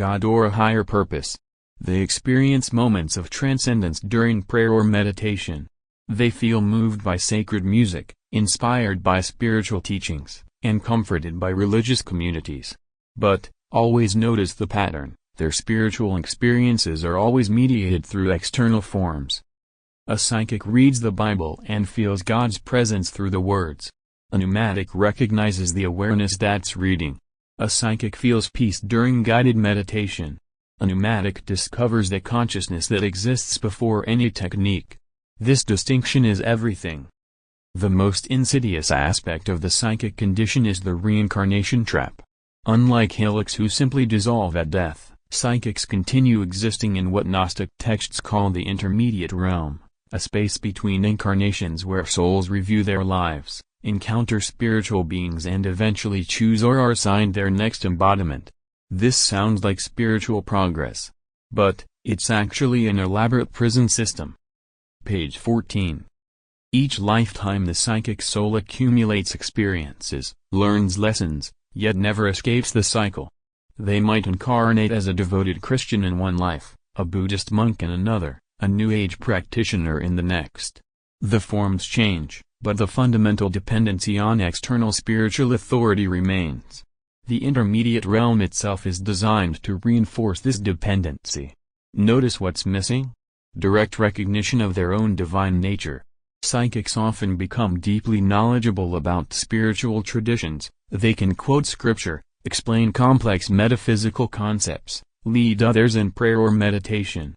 God or a higher purpose. They experience moments of transcendence during prayer or meditation. They feel moved by sacred music, inspired by spiritual teachings, and comforted by religious communities. But, always notice the pattern, their spiritual experiences are always mediated through external forms. A psychic reads the Bible and feels God's presence through the words. A pneumatic recognizes the awareness that's reading. A psychic feels peace during guided meditation. A pneumatic discovers the consciousness that exists before any technique. This distinction is everything. The most insidious aspect of the psychic condition is the reincarnation trap. Unlike HYLIC'S who simply dissolve at death, psychics continue existing in what Gnostic texts call the intermediate realm, a space between incarnations where souls review their lives, encounter spiritual beings and eventually choose or are assigned their next embodiment. This sounds like spiritual progress. But, it's actually an elaborate prison system. Page 14. Each lifetime the psychic soul accumulates experiences, learns lessons, yet never escapes the cycle. They might incarnate as a devoted Christian in one life, a Buddhist monk in another, a New Age practitioner in the next. The forms change, but the fundamental dependency on external spiritual authority remains. The intermediate realm itself is designed to reinforce this dependency. Notice what's missing? Direct recognition of their own divine nature. Psychics often become deeply knowledgeable about spiritual traditions. They can quote scripture, explain complex metaphysical concepts, lead others in prayer or meditation.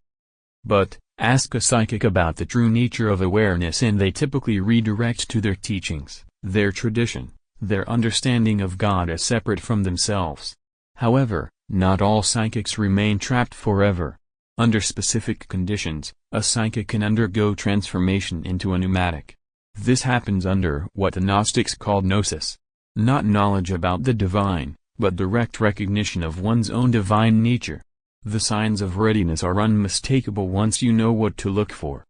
But, ask a psychic about the true nature of awareness and they typically redirect to their teachings, their tradition, their understanding of God as separate from themselves. However, not all psychics remain trapped forever. Under specific conditions, a psychic can undergo transformation into a pneumatic. This happens under what the Gnostics called gnosis. Not knowledge about the divine, but direct recognition of one's own divine nature. The signs of readiness are unmistakable once you know what to look for.